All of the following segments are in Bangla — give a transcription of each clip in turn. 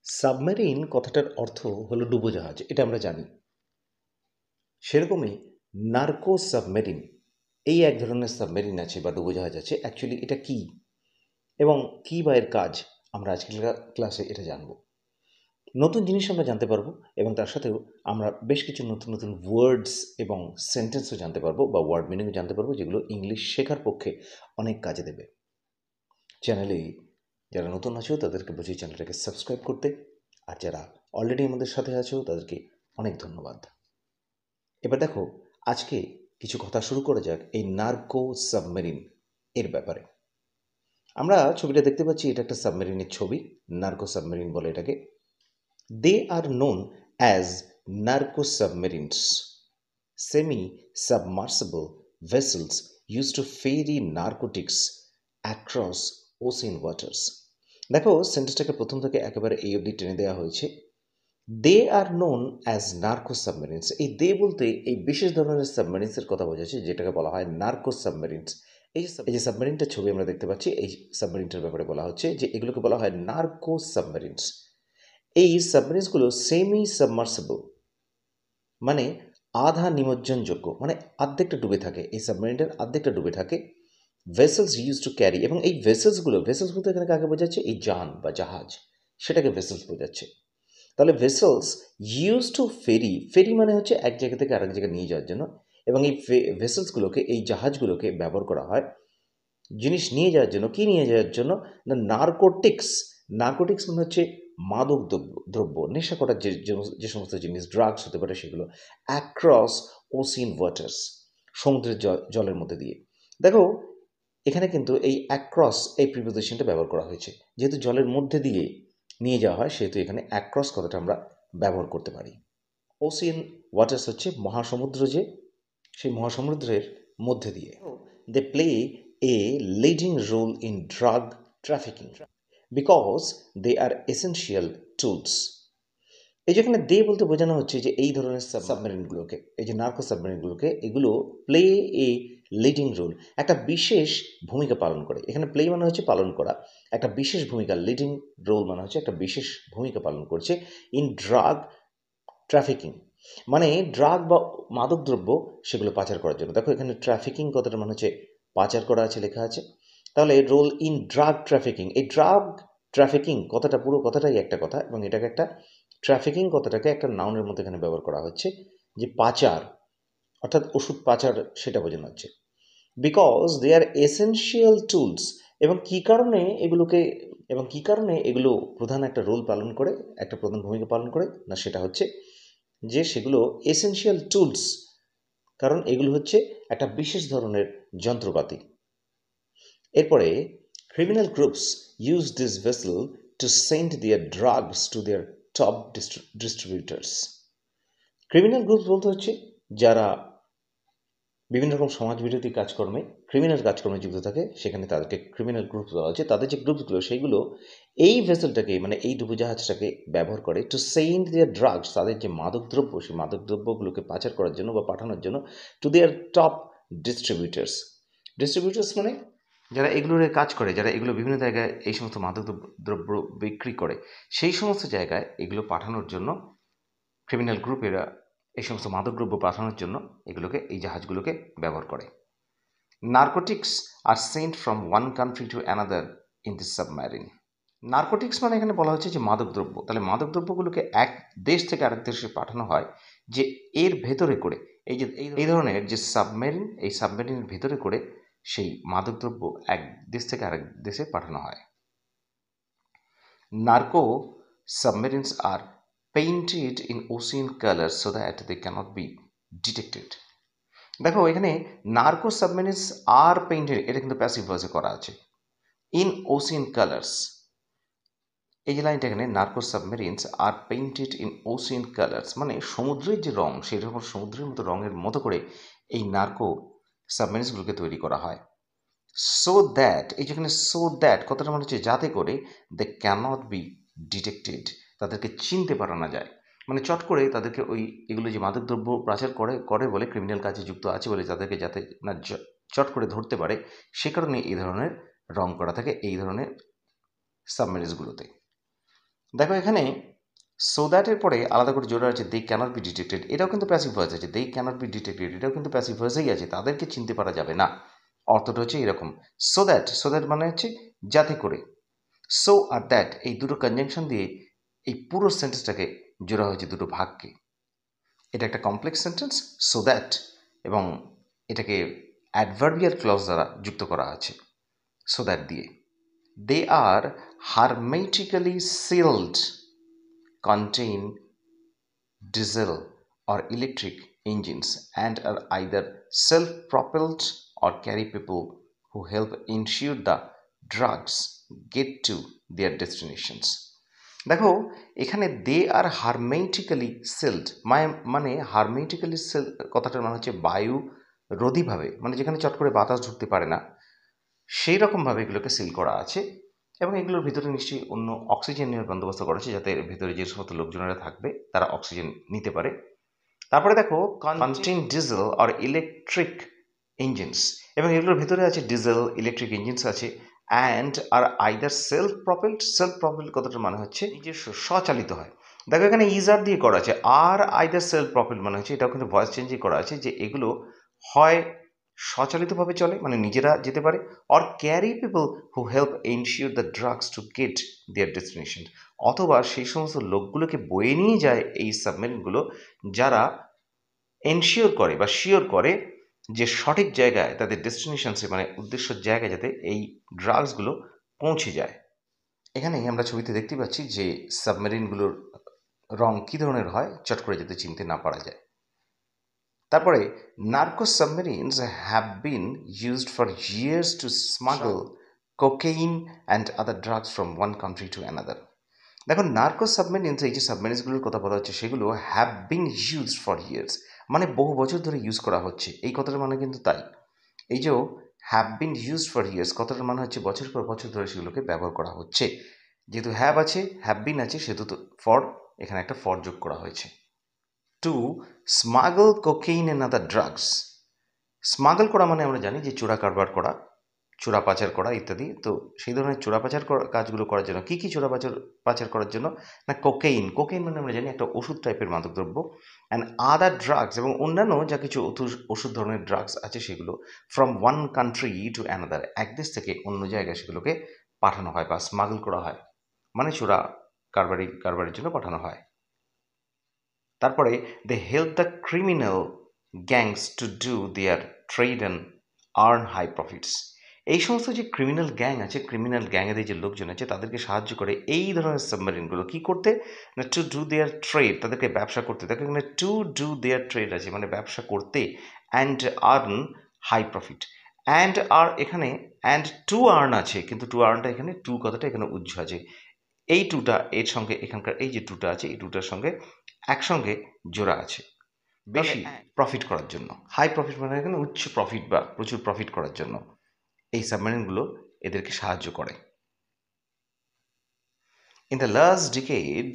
সাবমেরিন কথাটার অর্থ হলো ডুবোজাহাজ, এটা আমরা জানি। সেরকমই নার্কো সাবমেরিন, এই এক ধরনের সাবমেরিন আছে বা ডুবোজাহাজ আছে। অ্যাকচুয়ালি এটা কি এবং কি বা এর কাজ, আমরা আজকের ক্লাসে এটা জানব। নতুন জিনিস আমরা জানতে পারবো এবং তার সাথেও আমরা বেশ কিছু নতুন নতুন ওয়ার্ডস এবং সেন্টেন্সও জানতে পারবো বা ওয়ার্ড মিনিংও জানতে পারবো, যেগুলো ইংলিশ শেখার পক্ষে অনেক কাজে দেবে। চ্যানেলে যারা নতুন আছো তাদেরকে বুঝি চ্যানেলটাকে সাবস্ক্রাইব করতে, আর যারা অলরেডি আমাদের সাথে আছো তাদেরকে অনেক ধন্যবাদ। এবার দেখো, আজকে কিছু কথা শুরু করা যাক এই নার্কো সাবমেরিন এর ব্যাপারে। আমরা ছবিটা দেখতে পাচ্ছি, এটা একটা সাবমেরিনের ছবি, নার্কো সাবমেরিন বলে এটাকে। They are known as narco submarines, semi submersible vessels use to ferry narcotics across ocean waters. দেখো, সেন্টেন্সটাকে প্রথম থেকে একেবারে এই অবধি টেনে দেওয়া হয়েছে। They are known as narco submarines, এই দে বলতে এই বিশেষ ধরনের সাবমেরিনসের কথা বোঝাচ্ছে, যেটাকে বলা হয় নার্কো সাবমেরিনস। এই যে সাবমেরিনটার ছবি আমরা দেখতে পাচ্ছি, এই সাবমেরিনটার ব্যাপারে বলা হচ্ছে যে এগুলোকে বলা হয় নার্কো সাবমেরিনস। এই সাবমেরিনসগুলো সেমি সাবমার্সিবল, মানে আধা নিমজ্জনযোগ্য, মানে অর্ধেকটা ডুবে থাকে, এই সাবমেরিনটার অর্ধেকটা ডুবে থাকে। ভেসেলস ইউজ টু ক্যারি, এবং এই ভেসেলস বলতে এখানে কাকে বোঝাচ্ছে? এই যান বা জাহাজ, সেটাকে ভেসেলস বোঝাচ্ছে। তাহলে ভেসেলস ইউজ টু ফেরি, ফেরি মানে হচ্ছে এক জায়গা থেকে আরেক জায়গায় নিয়ে যাওয়ার জন্য, এবং এই ভেসেলসগুলোকে, এই জাহাজগুলোকে ব্যবহার করা হয় জিনিস নিয়ে যাওয়ার জন্য। কি নিয়ে যাওয়ার জন্য? না, নার্কোটিক্স। নার্কোটিক্স মানে হচ্ছে মাদক দ্রব্য, নেশা করার যে সমস্ত জিনিস, ড্রাগস হতে পারে সেগুলো, অ্যাক্রস ওসিয়ান ওয়াটার্স, সমুদ্রের জলের মধ্যে দিয়ে। দেখো, এখানে কিন্তু এই অ্যাক্রস এই প্রিপোজিশনটা ব্যবহার করা হয়েছে। যেহেতু জলের মধ্যে দিয়ে নিয়ে যাওয়া হয়, সেহেতু এখানে অ্যাক্রস কথাটা আমরা ব্যবহার করতে পারি। ওসিয়ান ওয়াটার্স হচ্ছে মহাসমুদ্র, যে সেই মহাসমুদ্রের মধ্যে দিয়ে। They play a leading role in drug trafficking because they are essential tools. এই যেখানে দে বলতে বোঝানো হচ্ছে যে এই ধরনের সাবমেরিনগুলোকে, এই যে নার্কো সাবমেরিনগুলোকে, এগুলো প্লে এ লিডিং রোল, একটা বিশেষ ভূমিকা পালন করে। এখানে প্লে মানে হচ্ছে পালন করা, একটা বিশেষ ভূমিকা, লিডিং রোল মানে হচ্ছে একটা বিশেষ ভূমিকা পালন করছে ইন ড্রাগ ট্রাফিকিং, মানে ড্রাগ বা মাদকদ্রব্য সেগুলো পাচার করার জন্য। দেখো, এখানে ট্রাফিকিং কথাটা মানে হচ্ছে পাচার করা আছে, লেখা আছে। তাহলে রোল ইন ড্রাগ ট্রাফিকিং, এই ড্রাগ ট্রাফিকিং কথাটা, পুরো কথাটাই একটা কথা, এবং এটাকে একটা ট্রাফিকিং কথাটাকে একটা নাউনের মধ্যে এখানে ব্যবহার করা হচ্ছে, যে পাচার, অর্থাৎ ওষুধ পাচার, সেটা বোঝানো হচ্ছে। Because they are essential tools, এবং কি কারণে এগুলো প্রধান একটা রোল পালন করে, একটা প্রধান ভূমিকা পালন করে, না সেটা হচ্ছে যে সেগুলো এসেনশিয়াল টুলস, কারণ এগুলো হচ্ছে একটা বিশেষ ধরনের যন্ত্রপাতি। এরপরে, criminal groups use this vessel to send there drugs to their top distributors. Criminal groups বলতে হচ্ছে যারা বিভিন্ন রকম সমাজবিরোধী কাজকর্মে, ক্রিমিনাল কাজকর্মে যুক্ত থাকে, সেখানে তাদেরকে ক্রিমিনাল গ্রুপস বলা হচ্ছে। তাদের যে গ্রুপসগুলো, সেইগুলো এই ভেসেলটাকে, মানে এই ডুবোজাহাজটাকে ব্যবহার করে টু সেন্ড দেয়ার ড্রাগস, তাদের যে মাদকদ্রব্য, সেই মাদকদ্রব্যগুলোকে পাচার করার জন্য বা পাঠানোর জন্য, to their top distributors. Distributors মানে যারা এগুলোর কাজ করে, যারা এগুলো বিভিন্ন জায়গায় এই সমস্ত মাদক দ্রব্য বিক্রি করে, সেই সমস্ত জায়গায় এগুলো পাঠানোর জন্য ক্রিমিনাল গ্রুপেরা এই সমস্ত মাদকদ্রব্য পাঠানোর জন্য এগুলোকে, এই জাহাজগুলোকে ব্যবহার করে। Narcotics are sent from one country to another in this submarine. Narcotics মানে এখানে বলা হচ্ছে যে মাদকদ্রব্য। তাহলে মাদকদ্রব্যগুলোকে এক দেশ থেকে আরেক দেশে পাঠানো হয়, যে এর ভেতরে করে, এই ধরনের যে সাবমেরিন, এই সাবমেরিনের ভেতরে করে সেই মাদকদ্রব্য এক দেশ থেকে আরেক দেশে পাঠানো হয়। Narco submarines are painted in ocean colour so that they can't be detected. দেখো, এখানে নার্কো সাবমেরিনস আর পেইন্টেড, এটা কিন্তু প্যাসিভ ভয়েসে করা আছে, ইন ওসিয়ান কালার্স। এই যে লাইনটা, এখানে narco submarines are painted in ocean colours, মানে সমুদ্রের যে রং, সেই রকম সমুদ্রের মতো রঙের মতো করে এই নার্কো সাবমেরিনসগুলোকে তৈরি করা হয়। সো দ্যাট, এই যেখানে সো দ্যাট কথাটা মানে হচ্ছে যাতে করে, দে ক্যানট বি ডিটেক্টেড, তাদেরকে চিনতে পারা না যায়, মানে চট করে তাদেরকে এগুলো যে মাদকদ্রব্য পাচার করে বলে, ক্রিমিনাল কাজে যুক্ত আছে বলে, তাদেরকে যাতে না চট করে ধরতে পারে, সে কারণে এই ধরনের রং করা থাকে এই ধরনের সাবমেরিনসগুলোতে। দেখো এখানে সো দ্যাটের পরে আলাদা করে জোড়া আছে দে ক্যানট বি ডিটেক্টেড, এটাও কিন্তু প্যাসিভ ভয়েস আছে। দে ক্যানট বি ডিটেক্টেড এটাও কিন্তু প্যাসিভ ভয়েসেই আছে, তাদেরকে চিনতে পারা যাবে না। অর্থটা হচ্ছে এরকম, সো দ্যাট মানে হচ্ছে যাতে করে। সো আর দ্যাট এই দুটো কনজাংশন দিয়ে এই পুরো সেন্টেন্সটাকে জোড়া হয়েছে দুটো ভাগকে। এটা একটা কমপ্লেক্স সেন্টেন্স, সো দ্যাট, এবং এটাকে অ্যাডভার্বিয়াল ক্লজ দ্বারা যুক্ত করা আছে সো দ্যাট দিয়ে। দে আর hermetically sealed, contain diesel or electric engines, and are either self-propelled or carry people who help ensure the drugs get to their destinations. দেখো এখানে দে আর হারমেটিক্যালি সিল্ড, মানে হারমেটিক্যালি সিল্ড কথাটার মানে হচ্ছে বায়ু রোধীভাবে, মানে যেখানে চট করে বাতাস ঢুকতে পারে না সেই রকমভাবে এগুলোকে সিল করা আছে। এবং এগুলোর ভিতরে নিশ্চয়ই অন্য অক্সিজেন নেওয়ার বন্দোবস্ত করা আছে, যাতে এর ভিতরে যে সমস্ত লোকজনেরা থাকবে তারা অক্সিজেন নিতে পারে। তারপরে দেখো কন্টেইন ডিজেল আর ইলেকট্রিক ইঞ্জিনস, এবং এগুলোর ভিতরে আছে ডিজেল, ইলেকট্রিক ইঞ্জিনস আছে। And are either self propelled কথাটার মানে হচ্ছে নিজস্ব স্বচালিত হয়। দেখো এখানে ইজার দিয়ে করা আছে, আর আইদার সেলফ প্রপেলড মানে হচ্ছে এটাও কিন্তু ভয়েস চেঞ্জই করা আছে, যে এগুলো হয় স্বচালিতভাবে চলে মানে নিজেরা যেতে পারে, or carry people who help ensure the drugs to get there destination, অথবা সেই সমস্ত লোকগুলোকে বয়ে নিয়ে যায় এই সাবমেরিনগুলো যারা এনশিওর করে বা শিওর করে যে সঠিক জায়গায় তাদের ডেস্টিনেশনসে মানে উদ্দেশ্য জায়গায় যাতে এই ড্রাগসগুলো পৌঁছে যায়। এখানে আমরা ছবিতে দেখতে পাচ্ছি যে সাবমেরিনগুলোর রং কী ধরনের হয়, চট করে যাতে চিনতে না পারা যায়। তারপরে narco submarines have been used for years to smuggle cocaine and other drugs from one country to another. দেখো নার্কো সাবমেরিনস, এই যে সাবমেরিনসগুলোর কথা বলা হচ্ছে সেগুলো have been used for years, মানে বহু বছর ধরে ইউজ করা হচ্ছে, এই কথাটার মানে কিন্তু তাই। এই যে have been used for years কথাটার মানে হচ্ছে বছর পর বছর ধরে সেগুলোকে ব্যবহার করা হচ্ছে। যেহেতু হ্যাভ আছে, হ্যাভ বিন আছে, সেহেতু তো ফর, এখানে একটা ফর যোগ করা হয়েছে। To smuggle cocaine and other drugs, smuggle করা মানে আমরা জানি যে চোরা কারবার করা, চোরা পাচার করা ইত্যাদি। তো সেই ধরনের চোরা পাচার কাজগুলো করার জন্য কী কী চোরা পাচার করার জন্য না, কোকেইন মানে আমরা জানি একটা ওষুধ টাইপের মাদকদ্রব্য, অ্যান্ড আদার ড্রাগস এবং অন্যান্য যা কিছু ওষুধ ধরনের ড্রাগস আছে সেগুলো from one country to another, এক দেশ থেকে অন্য জায়গায় সেগুলোকে পাঠানো হয় বা স্মাগল করা হয়, মানে চোরা কারবারের জন্য পাঠানো হয়। তারপরে they help the criminal gangs to do their trade and earn high profits, এই সমস্ত যে ক্রিমিনাল গ্যাং আছে, ক্রিমিনাল গ্যাংয়ের যে লোকজন আছে তাদেরকে সাহায্য করে এই ধরনের সাবমেরিনগুলো কী করতে না, টু ডু দেয়ার ট্রেড, তাদেরকে ব্যবসা করতে। দেখো এখানে টু ডু দেয়ার ট্রেড আছে মানে ব্যবসা করতে, and earn high profit, and আর এখানে অ্যান্ড টু আর্ন আছে, কিন্তু টু আর্নটা এখানে টু কথাটা এখানে উজ্জ্ব আছে, এই টুটা এর সঙ্গে এখানকার এই যে টুটা আছে এই টুটার সঙ্গে একসঙ্গে জোড়া আছে বেশি প্রফিট করার জন্য। হাই প্রফিট মানে এখানে উচ্চ প্রফিট বা প্রচুর প্রফিট করার জন্য এই সাবমেরিনগুলো এদেরকে সাহায্য করে। In the last decade,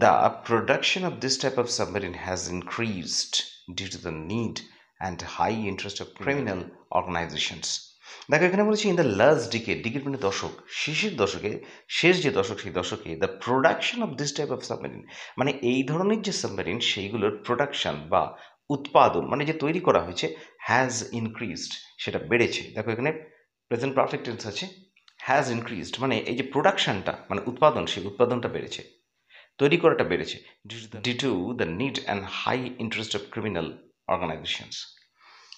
the production of this type of submarine has increased due to the need and high interest of criminal organizations. দেখো এখানে বলেছি ইন দ্য লাস্ট ডিকেড মানে দশক, শেষ যে দশক সেই দশকে the production of this type of submarine, মানে এই ধরনের যে সাবমেরিন সেইগুলোর প্রোডাকশন বা উৎপাদন মানে যে তৈরি করা হয়েছে হ্যাজ ইনক্রিজড, সেটা বেড়েছে। দেখো এখানে প্রেজেন্ট পারফেক্ট টেন্স আছে, হ্যাজ ইনক্রিজড মানে এই যে প্রোডাকশনটা মানে উৎপাদন, সেই উৎপাদনটা বেড়েছে, তৈরি করাটা বেড়েছে due to the need and high interest of criminal organisations.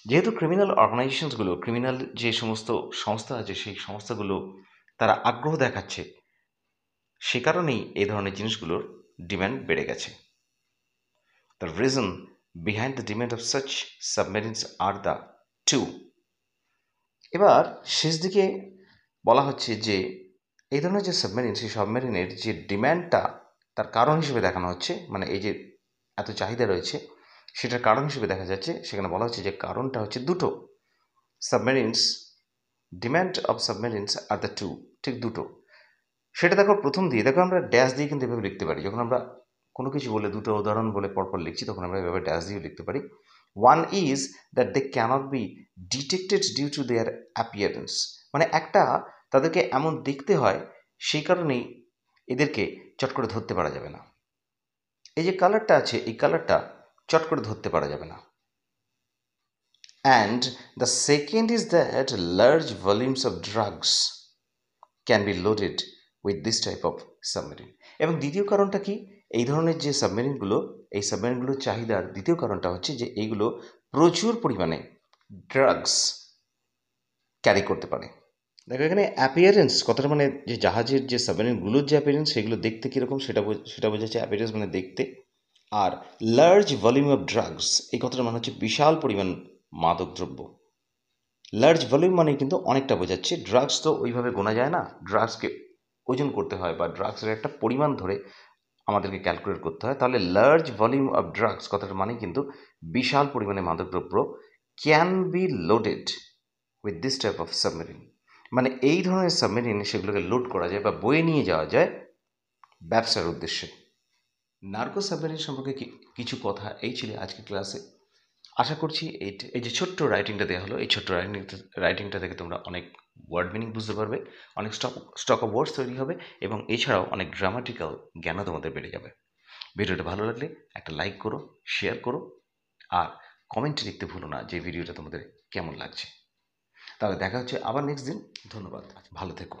যেহেতু ক্রিমিনাল অর্গানাইজেশনসগুলো, ক্রিমিনাল যে সমস্ত সংস্থা আছে সেই সংস্থাগুলো তারা আগ্রহ দেখাচ্ছে, সে কারণেই এই ধরনের জিনিসগুলোর ডিম্যান্ড বেড়ে গেছে। The reason behind the demand of such submarines are the two. এবার শেষ দিকে বলা হচ্ছে যে এই ধরনের যে সাবমেরিন, সেই সাবমেরিনের যে ডিম্যান্ডটা তার কারণ হিসেবে দেখানো হচ্ছে, মানে এই যে এত চাহিদা রয়েছে সেটার কারণ হিসেবে দেখা যাচ্ছে, সেখানে বলা হচ্ছে যে কারণটা হচ্ছে দুটো। Submarines, demand of submarines are the two, ঠিক দুটো। সেটা দেখো প্রথম দিয়ে, দেখো আমরা ড্যাশ দিয়ে কিন্তু এভাবে লিখতে পারি, যখন আমরা কোনো কিছু বলে দুটো উদাহরণ বলে পরপর লিখছি তখন আমরা এভাবে ড্যাশ দিয়েও লিখতে পারি। One is that they can't be detected due to their appearance, মানে একটা তাদেরকে এমন দেখতে হয় সেই কারণেই এদেরকে চট করে ধরতে পারা যাবে না। এই যে কালারটা আছে, এই কালারটা চট করে ধরতে পারা যাবে না। And the second is that large volumes of drugs can be loaded with this type of submarine. এবং দ্বিতীয় কারণটা কি, এই ধরনের যে সাবমেরিনগুলো, এই সাবমেরিনগুলোর চাহিদার দ্বিতীয় কারণটা হচ্ছে যে এইগুলো প্রচুর পরিমাণে ড্রাগস ক্যারি করতে পারে। দেখো এখানে অ্যাপিয়ারেন্স কথাটা মানে যে জাহাজের যে সাবমেরিনগুলোর যে অ্যাপিয়ারেন্স সেগুলো দেখতে কীরকম সেটা বোঝাচ্ছে অ্যাপিয়ারেন্স মানে দেখতে। আর লার্জ ভলিউম অফ ড্রাগস এই কথাটা মানে হচ্ছে বিশাল পরিমাণ মাদকদ্রব্য। লার্জ ভলিউম মানে কিন্তু অনেকটা বোঝাচ্ছে, ড্রাগস তো ওইভাবে গোনা যায় না, ড্রাগসকে ওজন করতে হয় বা ড্রাগসের একটা পরিমাণ ধরে আমাদেরকে ক্যালকুলেট করতে হয়। তাহলে লার্জ ভলিউম অফ ড্রাগস কথাটা মানে কিন্তু বিশাল পরিমাণে মাদকদ্রব্য can be loaded with this type of submarine, মানে এই ধরনের সাবমেরিন সেগুলোকে লোড করা যায় বা বয়ে নিয়ে যাওয়া যায় ব্যবসার উদ্দেশ্যে। নার্কো সাবমেরিন সম্পর্কে কিছু কথা এই ছিল আজকের ক্লাসে। আশা করছি এই যে ছোট্ট রাইটিংটা দেওয়া হলো, এই ছোট্ট রাইটিংটা থেকে তোমরা অনেক ওয়ার্ড মিনিং বুঝতে পারবে, অনেক স্টক অফ ওয়ার্ডস তৈরি হবে এবং এছাড়াও অনেক গ্রামাটিক্যাল জ্ঞানও তোমাদের বেড়ে যাবে। ভিডিওটা ভালো লাগলে একটা লাইক করো, শেয়ার করো, আর কমেন্টে লিখতে ভুলো না যে ভিডিওটা তোমাদের কেমন লাগছে। তাহলে দেখা হচ্ছে আবার নেক্সট দিন। ধন্যবাদ, ভালো থেকো।